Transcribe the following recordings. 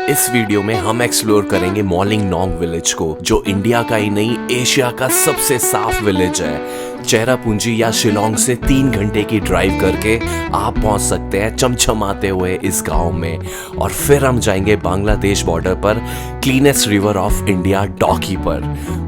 इस वीडियो में हम एक्सप्लोर करेंगे मॉलिंग नोंग विलेज को, जो इंडिया का ही नहीं एशिया का सबसे साफ विलेज है। चेरापूंजी या शिलोंग से 3 घंटे की ड्राइव करके आप पहुंच सकते हैं चमचमाते हुए इस गांव में। और फिर हम जाएंगे बांग्लादेश बॉर्डर पर cleanest river of India Dawki पर।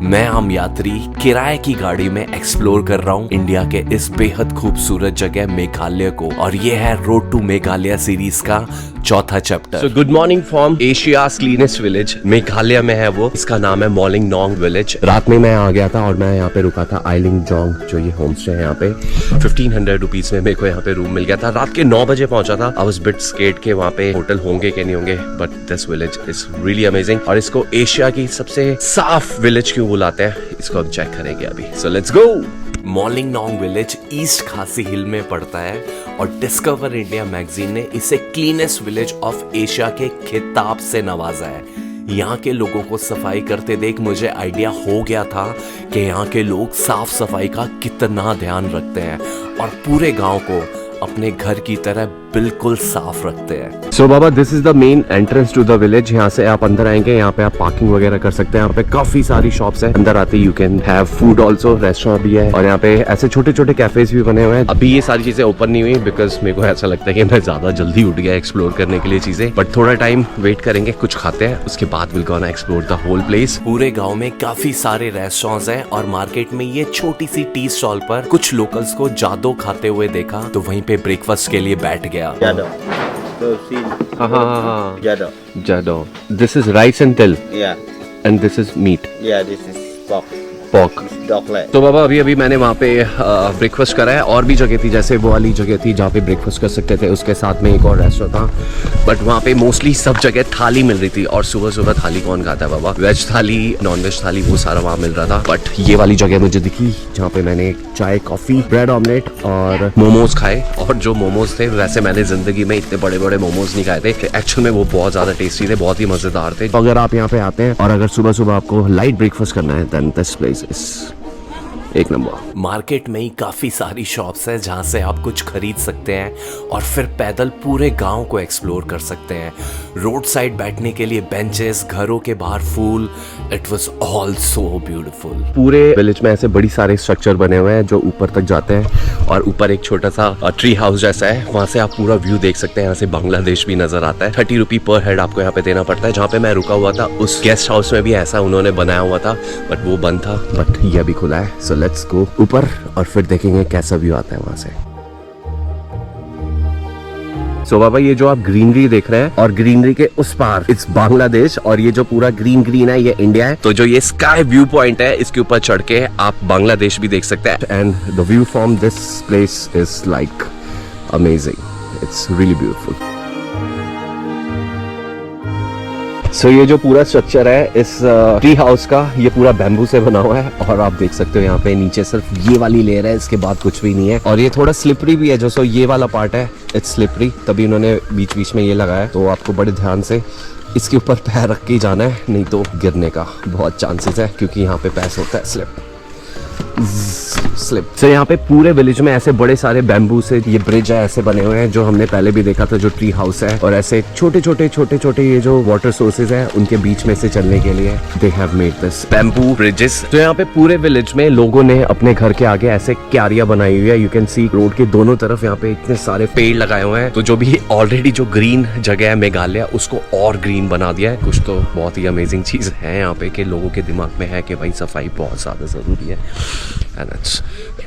मैं आम यात्री किराए की गाड़ी में एक्सप्लोर कर रहा हूं इंडिया के इस बेहद खूबसूरत जगह मेघालय को, और ये है रोड टू मेघालय सीरीज का चौथा chapter. Good morning from Asia's cleanest village, Meghalaya में है वो। इसका नाम है मॉलिंग नोंग विलेज। रात में मैं आ गया था और मैं यहाँ पे रुका था आइलिंग जोंग, जो ये होम स्टे है यहाँ पे। 1500 रुपीज में मेरे को यहाँ पे रूम मिल गया था। रात के 9 बजे पहुंचा था। आई वाज बिट स्केर्ड के वहाँ पे होटल होंगे कि नहीं होंगे, but this village is really amazing. और इसको एशिया की सबसे साफ विलेज क्यों बुलाते हैं, इसको हम चेक करेंगे अभी। So let's go. Mawlynnong village East Khasi Hill में पड़ता है और डिस्कवर इंडिया मैगजीन ने इसे क्लीनेस्ट विलेज ऑफ एशिया के खिताब से नवाजा है। यहाँ के लोगों को सफाई करते देख मुझे आइडिया हो गया था कि यहाँ के लोग साफ सफाई का कितना ध्यान रखते हैं और पूरे गांव को अपने घर की तरह बिल्कुल साफ रखते हैं। सो बाबा, this is the main entrance to the village. यहाँ से आप अंदर आएंगे, यहाँ पे आप पार्किंग वगैरह कर सकते हैं। यहाँ पे काफी सारी शॉप्स है। अंदर आते you can have food also, restaurant भी है, और यहाँ पे ऐसे छोटे छोटे कैफेज भी बने हुए हैं। अभी ये सारी चीजें ओपन नहीं हुई बिकॉज मेरे को ऐसा लगता है कि मैं ज्यादा जल्दी उठ गया एक्सप्लोर करने के लिए चीजें, बट थोड़ा टाइम वेट करेंगे, कुछ खाते हैं, उसके बाद will gonna explore the whole place. पूरे गाँव में काफी सारे रेस्टोरेंट्स हैं और मार्केट में ये छोटी सी टी स्टॉल पर कुछ लोकल्स को जादो खाते हुए देखा तो वहीं पे ब्रेकफास्ट के लिए बैठ गया। Jado. This is rice and til. Yeah. And this is meat. Yeah, this is pork. Dog leg. तो बाबा अभी मैंने वहाँ पे ब्रेकफास्ट करा है। और भी जगह थी, जैसे वो वाली जगह थी जहाँ पे ब्रेकफास्ट कर सकते थे, उसके साथ में एक और रेस्टोरेंट था, बट वहाँ पे मोस्टली सब जगह थाली मिल रही थी। और सुबह सुबह थाली कौन खाता है बाबा? वेज थाली, नॉन वेज थाली, वो सारा वहाँ मिल रहा था। बट ये वाली जगह मुझे दिखी जहाँ पे मैंने चाय, कॉफी, ब्रेड ऑमलेट और मोमोज खाए। और जो मोमोज थे, वैसे मैंने जिंदगी में इतने बड़े बड़े मोमोज नहीं खाए थे। एक्चुअल में वो बहुत ज्यादा टेस्टी थे, बहुत ही मजेदार थे। अगर आप यहाँ पे आते हैं और अगर सुबह सुबह आपको लाइट ब्रेकफास्ट करना है, देन दिस प्लेस इज एक नंबर। मार्केट में ही काफी सारी शॉप्स है जहाँ से आप कुछ खरीद सकते हैं और फिर पैदल पूरे गांव को एक्सप्लोर कर सकते हैं। रोड साइड बैठने के लिए बेंचेस, घरों के बाहर फूल, it was all so beautiful. पूरे विलेज में ऐसे बड़ी सारे स्ट्रक्चर बने हुए हैं जो ऊपर तक जाते हैं, और ऊपर एक छोटा सा ट्री हाउस जैसा है, वहाँ से आप पूरा व्यू देख सकते हैं। यहाँ से बांग्लादेश भी नजर आता है। 30 रुपी पर हेड आपको यहाँ पे देना पड़ता है। जहाँ पे मैं रुका हुआ था उस गेस्ट हाउस में भी ऐसा उन्होंने बनाया हुआ था, बट वो बंद था, बट ये अभी खुला है। सो लेट्स गो ऊपर और फिर देखेंगे कैसा व्यू आता है वहां से। सो बाबा, ये जो आप ग्रीनरी देख रहे हैं और ग्रीनरी के उस पार इट्स बांग्लादेश, और ये जो पूरा ग्रीन ग्रीन है ये इंडिया है। तो जो ये स्काई व्यू पॉइंट है, इसके ऊपर चढ़ के आप बांग्लादेश भी देख सकते हैं। And the view from this place is like amazing, it's really beautiful. So ये जो पूरा स्ट्रक्चर है इस ट्री हाउस का, ये पूरा बैम्बू से बना हुआ है, और आप देख सकते हो यहाँ पे नीचे सिर्फ ये वाली लेयर है, इसके बाद कुछ भी नहीं है। और ये थोड़ा स्लिपरी भी है, जो सो ये वाला पार्ट है इट्स स्लिपरी, तभी उन्होंने बीच बीच में ये लगाया। तो आपको बड़े ध्यान से इसके ऊपर पैर रख के ही जाना है, नहीं तो गिरने का बहुत चांसेस है, क्योंकि यहाँ पे पैर होता है स्लिप। तो यहाँ पे पूरे विलेज में ऐसे बड़े सारे बैम्बू से ये ब्रिज है ऐसे बने हुए हैं, जो हमने पहले भी देखा था, जो ट्री हाउस है। और ऐसे छोटे छोटे ये जो वाटर सोर्सेज है, उनके बीच में से चलने के लिए they have made this bamboo bridges. तो यहाँ पे पूरे विलेज में लोगों ने अपने घर के आगे ऐसे क्यारियां बनाई हुई है। यू कैन सी रोड के दोनों तरफ यहाँ पे इतने सारे पेड़ लगाए हुए हैं। तो जो भी ऑलरेडी जो ग्रीन जगह है मेघालय, उसको और ग्रीन बना दिया है। कुछ तो बहुत ही अमेजिंग चीज है यहाँ पे कि लोगों के दिमाग में है कि भाई सफाई बहुत ज्यादा जरूरी है। And it's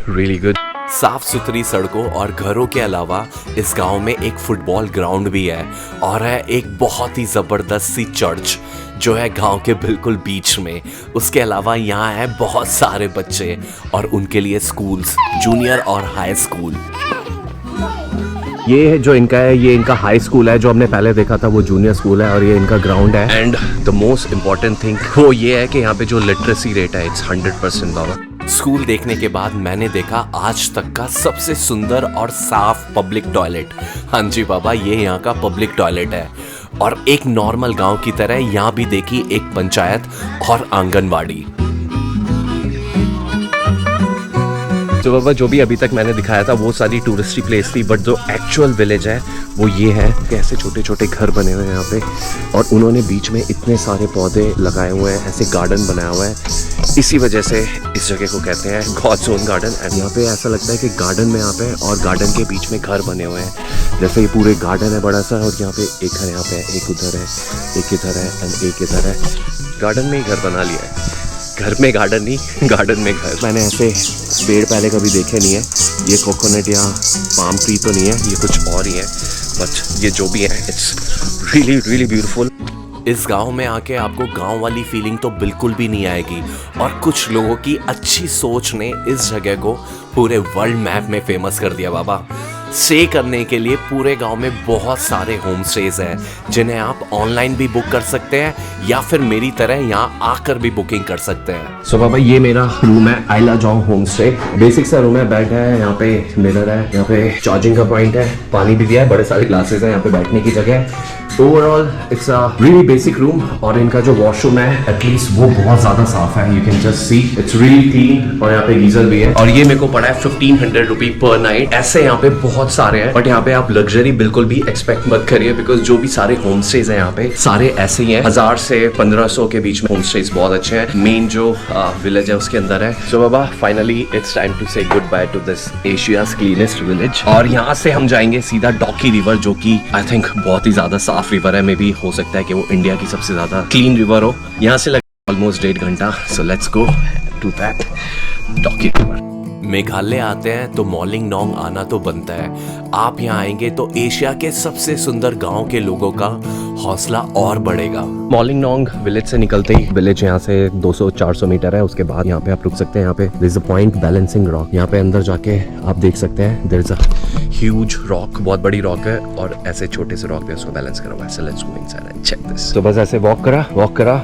really good. साफ सुथरी सड़कों और घरों के अलावा इस गांव में एक फुटबॉल ग्राउंड भी है, और है एक बहुत ही जबरदस्त सी चर्च जो है गांव के बिल्कुल बीच में। उसके अलावा यहाँ है बहुत सारे बच्चे और उनके लिए स्कूल्स, जूनियर और हाई स्कूल। ये जो इनका है, ये इनका हाई स्कूल है, जो हमने पहले देखा था वो जूनियर स्कूल है, और ये इनका ग्राउंड है। And the most important thing वो ये है कि यहाँ पे जो लिटरेसी रेट है इट्स 100% बाबा। स्कूल देखने के बाद मैंने देखा आज तक का सबसे सुंदर और साफ पब्लिक टॉयलेट। हाँ जी बाबा, ये यहाँ का पब्लिक टॉयलेट है, और एक नॉर्मल गांव की तरह यहाँ भी देखी एक पंचायत और आंगनवाड़ी। तो बाबा जो भी अभी तक मैंने दिखाया था वो सारी टूरिस्टी प्लेस थी, बट जो एक्चुअल विलेज है वो ये है। कैसे छोटे छोटे घर बने हुए हैं यहाँ पे, और उन्होंने बीच में इतने सारे पौधे लगाए हुए हैं, ऐसे गार्डन बनाया हुआ है। इसी वजह से इस जगह को कहते हैं गॉड्स ओन गार्डन। एंड यहाँ पे ऐसा लगता है कि गार्डन में यहाँ पे और गार्डन के बीच में घर बने हुए हैं। जैसे ये पूरे गार्डन है बड़ा सा, और यहाँ पे एक घर यहाँ पे, एक उधर है, एक इधर है एंड एक इधर है। गार्डन में ही घर बना लिया है, घर में गार्डन नहीं, गार्डन में घर। मैंने ऐसे पेड़ पहले कभी देखे नहीं है। ये कोकोनट या पाम ट्री तो नहीं है, ये कुछ और ही है, बट ये जो भी है इट्स रियली रियली ब्यूटीफुल। इस गांव में आके आपको गांव वाली फीलिंग तो बिल्कुल भी नहीं आएगी, और कुछ लोगों की अच्छी सोच ने इस जगह को पूरे वर्ल्ड मैप में फेमस कर दिया बाबा। स्टे करने के लिए पूरे गांव में बहुत सारे होम स्टेज हैं जिन्हें आप ऑनलाइन भी बुक कर सकते हैं, या फिर मेरी तरह यहाँ आकर भी बुकिंग कर सकते हैं। सो बाबा ये मेरा रूम है, आइला जॉन्ग होम स्टे। बेसिक सा रूम है, बेड है, यहाँ पे मिरर है, यहाँ पे चार्जिंग का पॉइंट है, पानी भी दिया है, बड़े सारे ग्लासेस हैं, यहाँ पे बैठने की जगह है। Overall it's a really basic room, और इनका जो वॉशरूम है एटलीस्ट वो बहुत ज्यादा साफ है। You can just see it's really clean, और यहाँ पे गीजर भी है। और ये मेरे को पड़ा है 1500 रुपी पर नाइट। ऐसे यहाँ पे बहुत सारे हैं, बट यहाँ पे आप लग्जरी बिल्कुल भी एक्सपेक्ट मत करिए, बिकॉज जो भी सारे होम स्टेज हैं यहाँ पे सारे ऐसे ही हैं। 1000 से 1500 के बीच में होम स्टेज बहुत अच्छे हैं। मेन जो विलेज है उसके अंदर है। सो बाबा फाइनली इट्स टाइम टू से good by two this Asia's cleanest village, और यहाँ से हम जाएंगे सीधा डॉकी रिवर, जो कि आई थिंक बहुत ही ज्यादा साफ रिवर है। मे बी हो सकता है कि वो इंडिया की सबसे ज्यादा क्लीन रिवर हो। यहाँ से लगे ऑलमोस्ट 1.5 घंटा। So let's go to that Dawki river. Meghalaya आते हैं तो मॉलिंग नोंग आना तो बनता है। आप यहाँ आएंगे तो एशिया के सबसे सुंदर गांव के लोगों का हौसला और बढ़ेगा। मॉलिंग नोंग विलेज से निकलते ही, विलेज यहाँ से 200-400 मीटर है, उसके बाद यहाँ पे आप रुक सकते हैं। यहाँ पे there is a point balancing rock, यहाँ पे अंदर जाके आप देख सकते हैं there is a huge rock, बहुत बड़ी रॉक है, और ऐसे छोटे से रॉक पे उसको बैलेंस करा हुआ है। So let's go inside and check this. तो बस ऐसे वॉक करा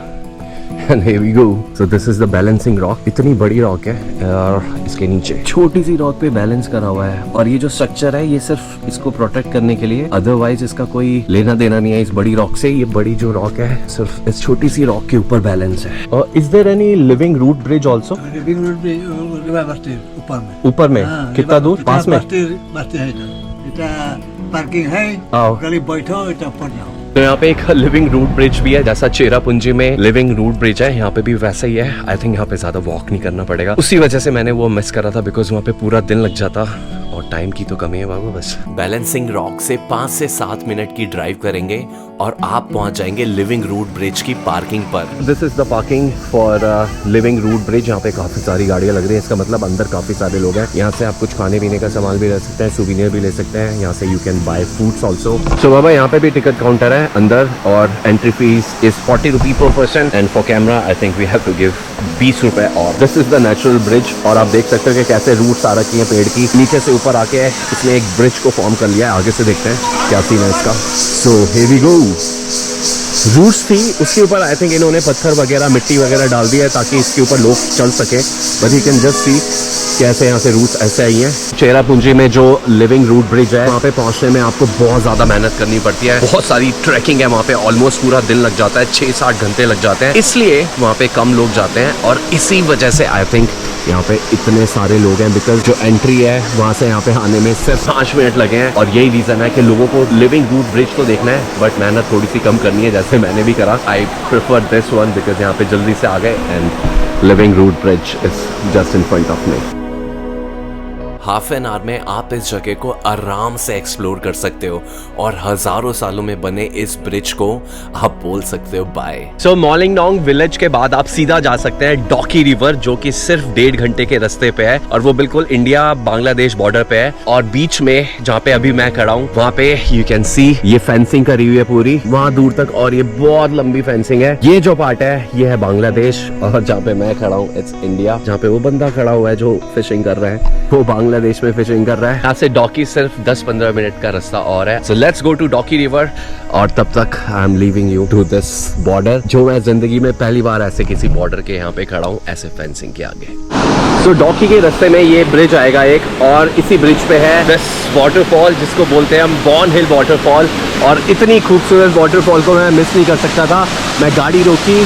And here we go. So this is the balancing rock. इतनी बड़ी रॉक है, और इसके नीचे छोटी सी रॉक पे बैलेंस करा हुआ है। और ये जो स्ट्रक्चर है ये सिर्फ इसको प्रोटेक्ट करने के लिए, अदरवाइज इसका कोई लेना देना नहीं है इस बड़ी रॉक से। ये बड़ी जो रॉक है सिर्फ इस छोटी सी रॉक के ऊपर बैलेंस है। और is there any living root bridge also? Living root bridge ऊपर में। ऊपर में कितना दूर? पास में बस्ती है इतना पार्किंग है, खाली बैठो इतना ऊपर जाओ। तो यहाँ पे एक लिविंग रूट ब्रिज भी है, जैसा चेरापूंजी में लिविंग रूट ब्रिज है, यहाँ पे भी वैसा ही है। आई थिंक यहाँ पे ज्यादा वॉक नहीं करना पड़ेगा, उसी वजह से मैंने वो मिस करा था, बिकॉज वहाँ पे पूरा दिन लग जाता, और टाइम की तो कमी है बाबू बस। बैलेंसिंग रॉक से 5 से 7 मिनट की ड्राइव करेंगे और आप पहुंच जाएंगे लिविंग रूट ब्रिज की पार्किंग पर। This is the parking for living root bridge. यहाँ पे काफी सारी गाड़ियां लग रही है, इसका मतलब अंदर काफी सारे लोग हैं। यहाँ से आप कुछ खाने पीने का सामान भी ले सकते हैं, सुवीनियर भी ले सकते हैं। यहाँ से you can buy foods also. So बाबा यहाँ पे भी टिकट काउंटर है अंदर, और entry fees is 40 rupee per person, and for camera I think we have to give 20 रुपए। और this is the natural bridge, और आप देख सकते हो कि कैसे रूट्स आ रखी है पेड़ की, नीचे से ऊपर आके इसने एक ब्रिज को फॉर्म कर लिया है। आगे से देखते हैं क्या सीन है इसका। So here we go. Roots थी, उसके ऊपर आई थिंक इन्होंने पत्थर वगैरह, मिट्टी वगैरह डाल दिया है ताकि इसके ऊपर लोग चल सके, but you can just see कैसे यहाँ से रूट्स ऐसे आई हैं। चेरापूंजी में जो लिविंग रूट ब्रिज है, वहाँ पे पहुँचने में आपको बहुत ज़्यादा मेहनत करनी पड़ती है, बहुत सारी ट्रैकिंग है वहाँ पे, ऑलमोस्ट पूरा दिन लग जाता है, 6-7 घंटे लग जाते हैं, इसलिए वहाँ पे कम लोग जाते हैं। और इसी वजह से आई थिंक यहाँ पे इतने सारे लोग हैं, बिकॉज जो एंट्री है वहाँ से यहाँ पे आने में सिर्फ 5 मिनट लगे हैं। और यही रीजन है कि लोगों को लिविंग रूट ब्रिज तो देखना है, बट मेहनत थोड़ी सी कम करनी है, जैसे मैंने भी करा। I prefer this one because यहाँ पे जल्दी से आ गए, and living root bridge is just in front of me. Half an hour में आप इस जगह को आराम से एक्सप्लोर कर सकते हो, और हजारों सालों में बने इस ब्रिज को आप बोल सकते हो बाय। सो मॉलिंग नोंग विलेज के बाद आप सीधा जा सकते हैं डॉकी रिवर, जो कि सिर्फ 1.5 घंटे के रास्ते पे है, और वो बिल्कुल इंडिया बांग्लादेश बॉर्डर पे है। और बीच में जहाँ पे अभी मैं खड़ा हूँ, वहाँ पे यू कैन सी ये फेंसिंग करी हुई है पूरी वहाँ दूर तक, और ये बहुत लंबी फेंसिंग है। ये जो पार्ट है ये है बांग्लादेश, और जहाँ पे मैं खड़ा हूँ इट्स इंडिया। जहाँ पे वो बंदा खड़ा हुआ है जो फिशिंग कर रहा है, वो बांग्लादेश में फिशिंग कर रहा है। यहाँ से डॉकी सिर्फ 10-15 मिनट का रास्ता और है। So let's go to Dawki river, और तब तक I am leaving you to this border, जो मैं जिंदगी में पहली बार ऐसे किसी बॉर्डर के यहाँ पे खड़ा हूँ, ऐसे फेंसिंग के आगे। तो डॉकी के रास्ते में ये ब्रिज आएगा एक, और इसी ब्रिज पे है दिस वाटरफॉल जिसको बोलते हैं हम बॉर्न हिल वाटरफॉल। और इतनी खूबसूरत वाटरफॉल को मैं मिस नहीं कर सकता था। मैं गाड़ी रोकी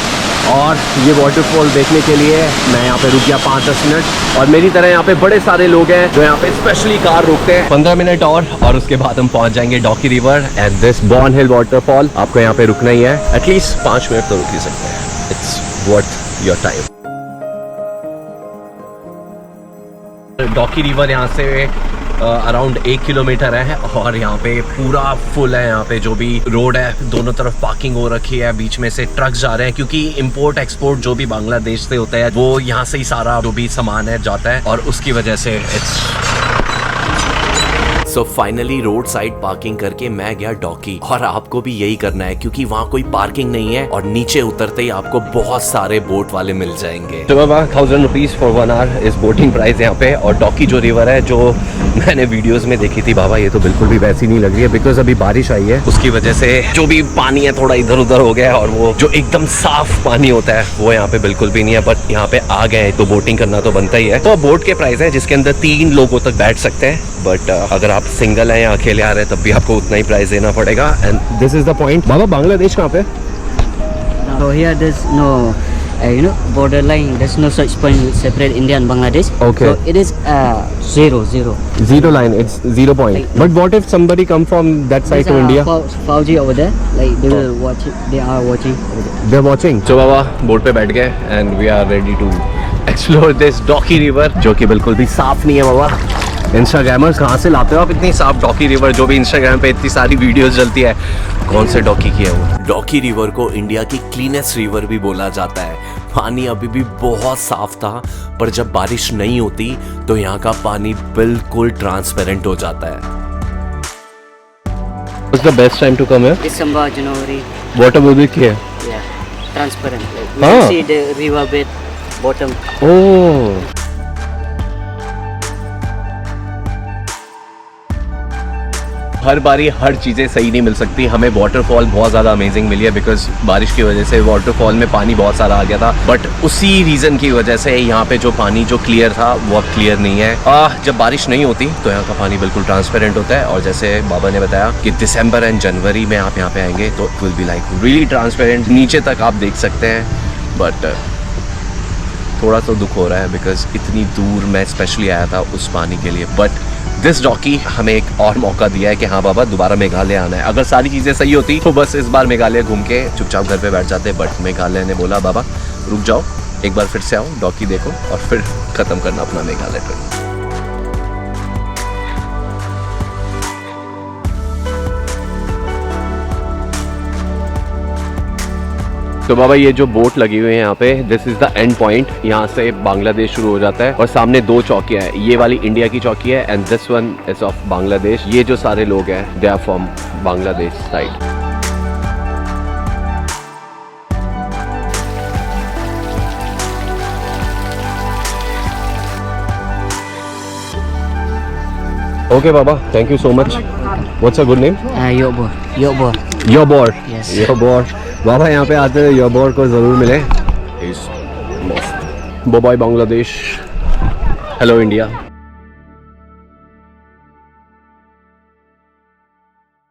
और ये वाटरफॉल देखने के लिए मैं यहाँ पे रुक गया 5-10 मिनट। और मेरी तरह यहाँ पे बड़े सारे लोग हैं जो यहाँ पे स्पेशली कार रोकते हैं। 15 मिनट और उसके बाद हम पहुँच जाएंगे Dawki river and this born hill waterfall. आपको यहाँ पे रुकना ही है, एटलीस्ट 5 मिनट तो रुक ही सकते हैं। It's worth your time. Dawki river यहाँ से अराउंड 1 किलोमीटर है और यहाँ पे पूरा फुल है। यहाँ पे जो भी रोड है दोनों तरफ पार्किंग हो रखी है, बीच में से ट्रक जा रहे हैं क्योंकि इंपोर्ट एक्सपोर्ट जो भी बांग्लादेश से होता है वो यहाँ से ही सारा जो भी सामान है जाता है, और उसकी वजह से it's so finally road side parking करके मैं गया डॉकी। और आपको भी यही करना है क्योंकि वहाँ कोई पार्किंग नहीं है और नीचे उतरते ही आपको बहुत सारे बोट वाले मिल जाएंगे। तो बाबा 1000 रुपीज फॉर 1 आवर इस बोटिंग प्राइस यहाँ पे। और डॉकी जो रिवर है जो मैंने वीडियोस में देखी थी बाबा, ये तो बिल्कुल भी वैसी नहीं लग रही है बिकॉज अभी बारिश आई है, उसकी वजह से जो भी पानी है थोड़ा इधर उधर हो गया है और वो जो एकदम साफ पानी होता है वो यहाँ पे बिल्कुल भी नहीं है। बट यहाँ पे आ गए तो बोटिंग करना तो बनता ही है। तो बोट के प्राइस है जिसके अंदर 3 लोगों तक बैठ सकते हैं, बट अगर आप सिंगल हैं या अकेले आ रहे हैं तब भी आपको उतना ही प्राइस देना पड़ेगा। And this is the point. बाबा बांग्लादेश कहाँ पे? So here there's no, borderline. There's no such point which separate India and Bangladesh. Okay. So it is zero. Zero line, it's 0 point. Like- But what if somebody come from that side to India? Fauji over there, like they will watch it. They are watching over there. They're watching. So Baba boat पे बैठ गए and we are ready to explore this Dawki river जो कि बिल्कुल भी साफ नहीं है बाबा। इंस्टाग्रामर्स कहाँ से लाते हो आप इतनी साफ डॉकी रिवर? जो भी इंस्टाग्राम पे इतनी सारी वीडियोस चलती है, कौन से डॉकी की है वो? डॉकी रिवर को इंडिया की क्लीनेस्ट रिवर भी बोला जाता है। पानी अभी भी बहुत साफ था, पर जब बारिश नहीं होती तो यहाँ का पानी बिल्कुल ट्रांसपेरेंट हो जाता है। What's the best time to come here? December, January. Water will be clear. Yeah, transparent. Like, you Ah. can see the river bed bottom. Oh. हर बारी हर चीज़ें सही नहीं मिल सकती। हमें वाटरफॉल बहुत ज़्यादा अमेजिंग मिली है बिकॉज बारिश की वजह से वाटरफॉल में पानी बहुत सारा आ गया था, बट उसी रीज़न की वजह से यहाँ पे जो पानी जो क्लियर था वो अब क्लियर नहीं है। जब बारिश नहीं होती तो यहाँ का पानी बिल्कुल ट्रांसपेरेंट होता है, और जैसे बाबा ने बताया कि दिसंबर एंड जनवरी में आप यहाँ पे आएंगे तो it will be like really transparent. नीचे तक आप देख सकते हैं, बट थोड़ा सा दुख हो रहा है बिकॉज इतनी दूर मैं स्पेशली आया था उस पानी के लिए। बट दिस डॉकी हमें एक और मौका दिया है कि हाँ बाबा दोबारा मेघालय आना है। अगर सारी चीज़ें सही होती तो बस इस बार मेघालय घूम के चुपचाप घर पे बैठ जाते, बट मेघालय ने बोला बाबा रुक जाओ, एक बार फिर से आओ, डॉकी देखो और फिर ख़त्म करना अपना मेघालय ट्रिप। तो बाबा ये जो बोट लगी हुई है यहाँ पे, this is the end point. यहाँ से बांग्लादेश शुरू हो जाता है और सामने 2 चौकियाँ हैं। ये वाली इंडिया की चौकी है and this one is of Bangladesh. ये जो सारे लोग हैं they are from Bangladesh side. Okay बाबा, thank you so much. What's a good name? Yobor. Yobor. Yes. Yobor. बाबा यहाँ पे आते हैं योबोर को ज़रूर मिले। Bye bye Bangladesh, hello India.